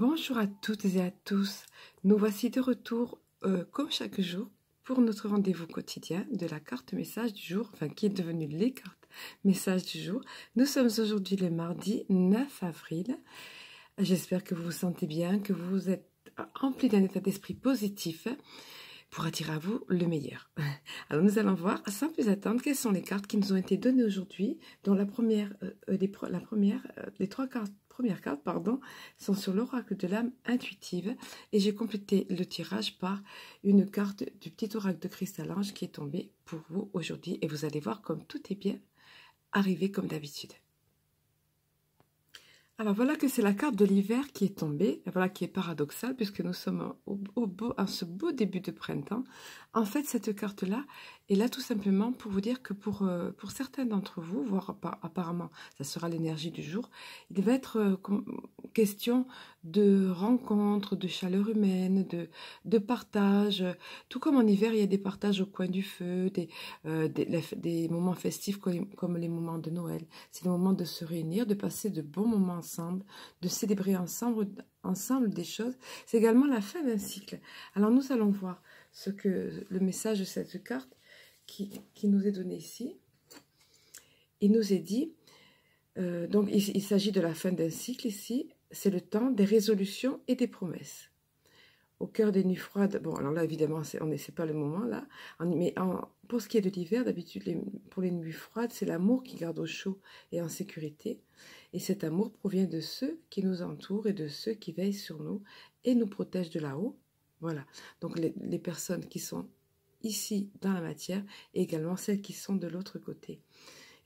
Bonjour à toutes et à tous, nous voici de retour comme chaque jour pour notre rendez-vous quotidien de la carte message du jour, enfin qui est devenue les cartes message du jour. Nous sommes aujourd'hui le mardi 9 avril, j'espère que vous vous sentez bien, que vous êtes rempli d'un état d'esprit positif pour attirer à vous le meilleur. Alors nous allons voir sans plus attendre quelles sont les cartes qui nous ont été données aujourd'hui, dont les trois premières cartes sont sur l'oracle de l'âme intuitive, et j'ai complété le tirage par une carte du petit oracle de cristal ange qui est tombée pour vous aujourd'hui, et vous allez voir comme tout est bien arrivé comme d'habitude. Alors voilà que c'est la carte de l'hiver qui est tombée, voilà qui est paradoxale puisque nous sommes en ce beau début de printemps. En fait, cette carte-là est là tout simplement pour vous dire que pour certains d'entre vous, voire apparemment ça sera l'énergie du jour, il va être question de rencontres, de chaleur humaine, de partage. Tout comme en hiver, il y a des partages au coin du feu, des moments festifs comme les moments de Noël. C'est le moment de se réunir, de passer de bons moments ensemble, de célébrer ensemble des choses. C'est également la fin d'un cycle. Alors nous allons voir le message de cette carte qui nous est donné ici. Il nous est dit, donc il s'agit de la fin d'un cycle ici, c'est le temps des résolutions et des promesses. Au cœur des nuits froides, bon alors là évidemment c'est pas le moment là, mais pour ce qui est de l'hiver, d'habitude pour les nuits froides, c'est l'amour qui garde au chaud et en sécurité. Et cet amour provient de ceux qui nous entourent et de ceux qui veillent sur nous et nous protègent de là-haut. Voilà, donc les personnes qui sont ici dans la matière et également celles qui sont de l'autre côté.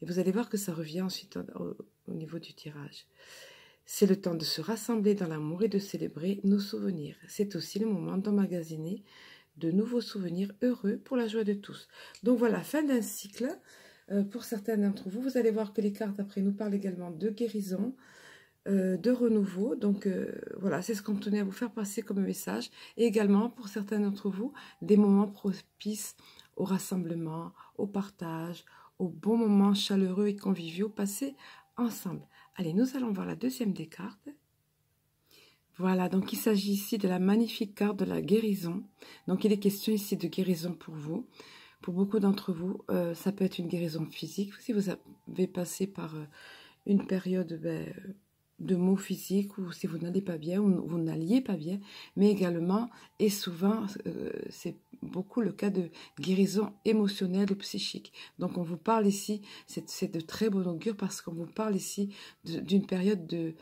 Et vous allez voir que ça revient ensuite au niveau du tirage. C'est le temps de se rassembler dans l'amour et de célébrer nos souvenirs. C'est aussi le moment d'emmagasiner de nouveaux souvenirs heureux pour la joie de tous. Donc voilà, fin d'un cycle. Pour certains d'entre vous, vous allez voir que les cartes après nous parlent également de guérison, de renouveau. Donc voilà, c'est ce qu'on tenait à vous faire passer comme message. Et également pour certains d'entre vous, des moments propices au rassemblement, au partage, aux bons moments chaleureux et conviviaux passés ensemble. Allez, nous allons voir la deuxième des cartes. Voilà, donc il s'agit ici de la magnifique carte de la guérison. Donc il est question ici de guérison pour vous. Pour beaucoup d'entre vous, ça peut être une guérison physique. Si vous avez passé par une période de maux physiques, ou si vous n'allez pas bien, ou vous n'alliez pas bien, mais également, et souvent, c'est beaucoup le cas de guérison émotionnelle ou psychique. Donc on vous parle ici, c'est de très bon augure parce qu'on vous parle ici d'une période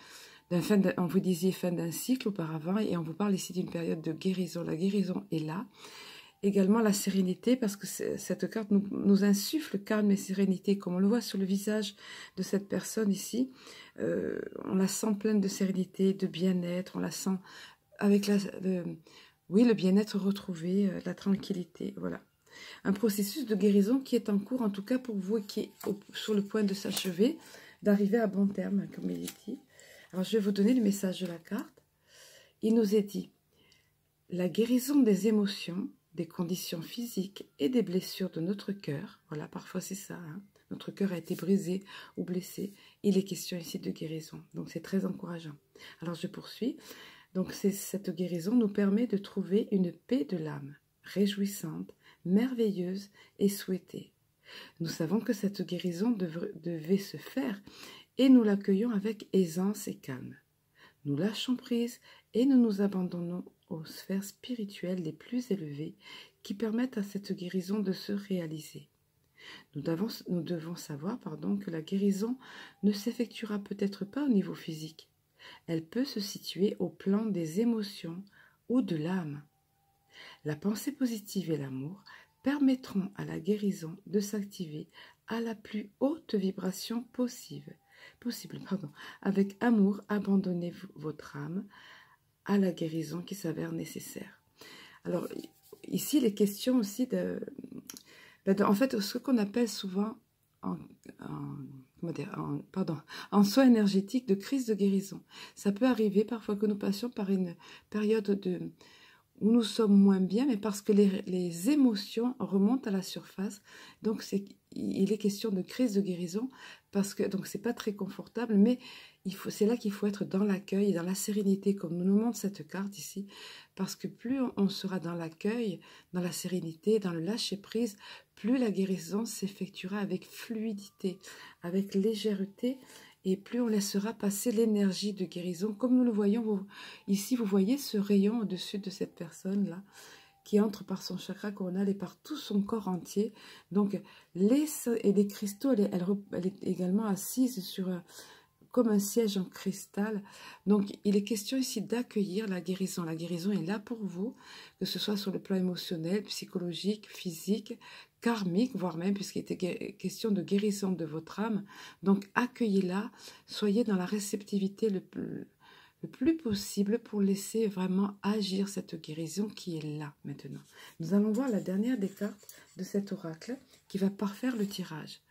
on vous disait fin d'un cycle auparavant, et on vous parle ici d'une période de guérison. La guérison est là. Également la sérénité, parce que cette carte nous insuffle calme et sérénité, comme on le voit sur le visage de cette personne ici. On la sent pleine de sérénité, de bien-être, on la sent avec le bien-être retrouvé, la tranquillité, voilà. Un processus de guérison qui est en cours, en tout cas pour vous, et qui est sur le point de s'achever, d'arriver à bon terme, comme il est dit. Alors je vais vous donner le message de la carte. Il nous est dit, la guérison des émotions, des conditions physiques et des blessures de notre cœur. Voilà, parfois c'est ça, hein. Notre cœur a été brisé ou blessé. Il est question ici de guérison, donc c'est très encourageant. Alors je poursuis. Donc cette guérison nous permet de trouver une paix de l'âme, réjouissante, merveilleuse et souhaitée. Nous savons que cette guérison devait se faire et nous l'accueillons avec aisance et calme. Nous lâchons prise et nous nous abandonnons aux sphères spirituelles les plus élevées qui permettent à cette guérison de se réaliser. Nous devons savoir que la guérison ne s'effectuera peut-être pas au niveau physique. Elle peut se situer au plan des émotions ou de l'âme. La pensée positive et l'amour permettront à la guérison de s'activer à la plus haute vibration possible. Avec amour, abandonnez votre âme à la guérison qui s'avère nécessaire. Alors, ici, il est question aussi en fait, ce qu'on appelle souvent en soins énergétiques de crise de guérison. Ça peut arriver parfois que nous passions par une période où nous sommes moins bien, mais parce que les émotions remontent à la surface. Donc, il est question de crise de guérison, parce que donc c'est pas très confortable, mais c'est là qu'il faut être dans l'accueil et dans la sérénité, comme nous montre cette carte ici, parce que plus on sera dans l'accueil, dans la sérénité, dans le lâcher-prise, plus la guérison s'effectuera avec fluidité, avec légèreté, et plus on laissera passer l'énergie de guérison. Comme nous le voyons ici, vous voyez ce rayon au-dessus de cette personne-là, qui entre par son chakra coronal et par tout son corps entier. Donc, les cristaux, elle est également assise sur comme un siège en cristal. Donc, il est question ici d'accueillir la guérison. La guérison est là pour vous, que ce soit sur le plan émotionnel, psychologique, physique, karmique, voire même, puisqu'il était question de guérison de votre âme. Donc, accueillez-la, soyez dans la réceptivité le plus possible pour laisser vraiment agir cette guérison qui est là maintenant. Nous allons voir la dernière des cartes de cet oracle qui va parfaire le tirage.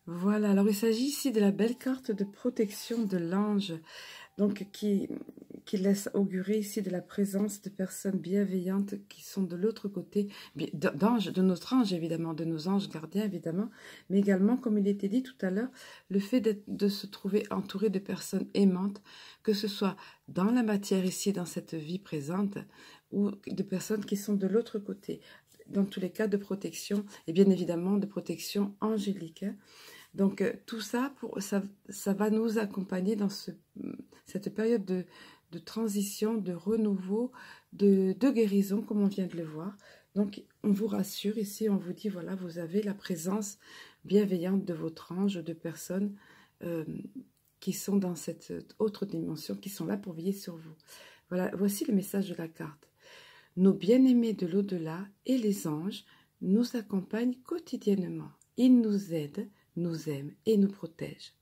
Voilà, alors il s'agit ici de la belle carte de protection de l'ange, donc qui laisse augurer ici de la présence de personnes bienveillantes qui sont de l'autre côté, d'anges, de notre ange évidemment, de nos anges gardiens évidemment, mais également, comme il était dit tout à l'heure, le fait de se trouver entouré de personnes aimantes, que ce soit dans la matière ici, dans cette vie présente, ou de personnes qui sont de l'autre côté, dans tous les cas de protection, et bien évidemment de protection angélique. Donc tout ça, ça va nous accompagner dans cette période de transition, de renouveau, de guérison, comme on vient de le voir. Donc on vous rassure ici, on vous dit, voilà, vous avez la présence bienveillante de votre ange, de personnes qui sont dans cette autre dimension, qui sont là pour veiller sur vous. Voilà, voici le message de la carte. Nos bien-aimés de l'au-delà et les anges nous accompagnent quotidiennement. Ils nous aident, nous aiment et nous protègent.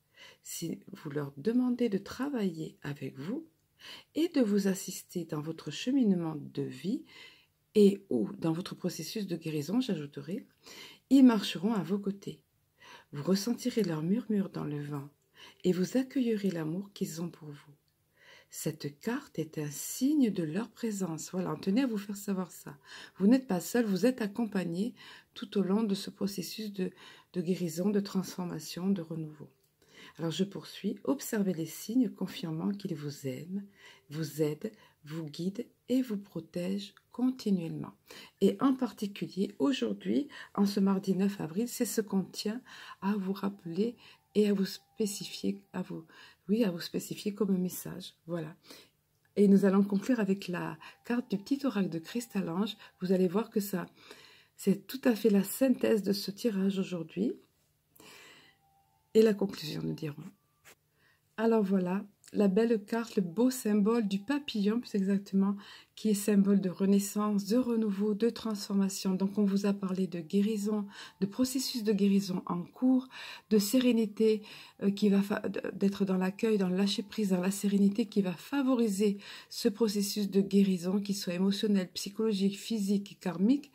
Si vous leur demandez de travailler avec vous et de vous assister dans votre cheminement de vie et ou dans votre processus de guérison, j'ajouterai, ils marcheront à vos côtés. Vous ressentirez leur murmure dans le vent et vous accueillerez l'amour qu'ils ont pour vous. Cette carte est un signe de leur présence. Voilà, on tenait à vous faire savoir ça. Vous n'êtes pas seul, vous êtes accompagné tout au long de ce processus de guérison, de transformation, de renouveau. Alors je poursuis. Observez les signes confirmant qu'ils vous aiment, vous aident, vous guident et vous protègent continuellement. Et en particulier, aujourd'hui, en ce mardi 9 avril, c'est ce qu'on tient à vous rappeler et à vous spécifier, à vous spécifier comme message. Voilà. Et nous allons conclure avec la carte du petit oracle de Cristal-Ange. Vous allez voir que ça, c'est tout à fait la synthèse de ce tirage aujourd'hui. Et la conclusion, nous dirons. Alors voilà, la belle carte, le beau symbole du papillon, plus exactement, qui est symbole de renaissance, de renouveau, de transformation. Donc on vous a parlé de guérison, de processus de guérison en cours, de sérénité qui va d'être dans l'accueil, dans le lâcher-prise, dans la sérénité qui va favoriser ce processus de guérison, qu'il soit émotionnel, psychologique, physique et karmique.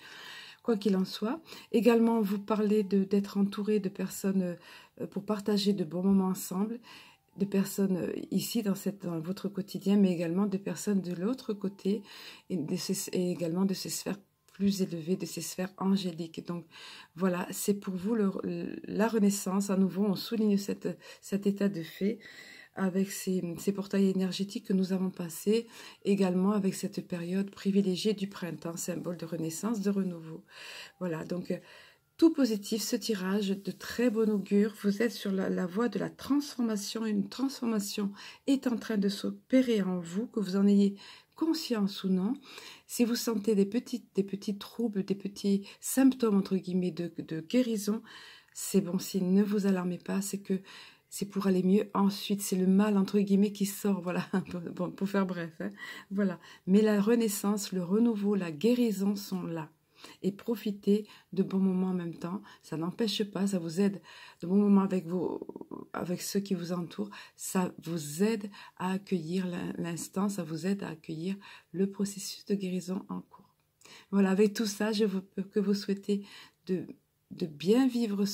Quoi qu'il en soit. Également, vous parlez d'être entouré de personnes pour partager de bons moments ensemble, de personnes ici dans votre quotidien, mais également de personnes de l'autre côté et également de ces sphères plus élevées, de ces sphères angéliques. Donc voilà, c'est pour vous la renaissance. À nouveau, on souligne cet état de fait avec ces portails énergétiques que nous avons passés, également avec cette période privilégiée du printemps, symbole de renaissance, de renouveau. Voilà, donc tout positif, ce tirage de très bon augure. Vous êtes sur la voie de la transformation. Une transformation est en train de s'opérer en vous, que vous en ayez conscience ou non. Si vous sentez des petits troubles, des petits symptômes, entre guillemets, de guérison, c'est bon signe. Ne vous alarmez pas, c'est que c'est pour aller mieux. Ensuite, c'est le mal, entre guillemets, qui sort, voilà, bon, pour faire bref. Hein. Voilà. Mais la renaissance, le renouveau, la guérison sont là. Et profitez de bons moments en même temps. Ça n'empêche pas, ça vous aide. De bons moments avec ceux qui vous entourent, ça vous aide à accueillir l'instant, ça vous aide à accueillir le processus de guérison en cours. Voilà, avec tout ça, je peux que vous souhaiter de de bien vivre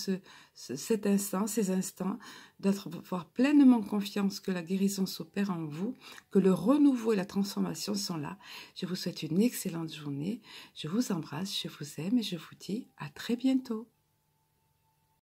cet instant, ces instants, d'avoir pleinement confiance que la guérison s'opère en vous, que le renouveau et la transformation sont là. Je vous souhaite une excellente journée. Je vous embrasse, je vous aime et je vous dis à très bientôt.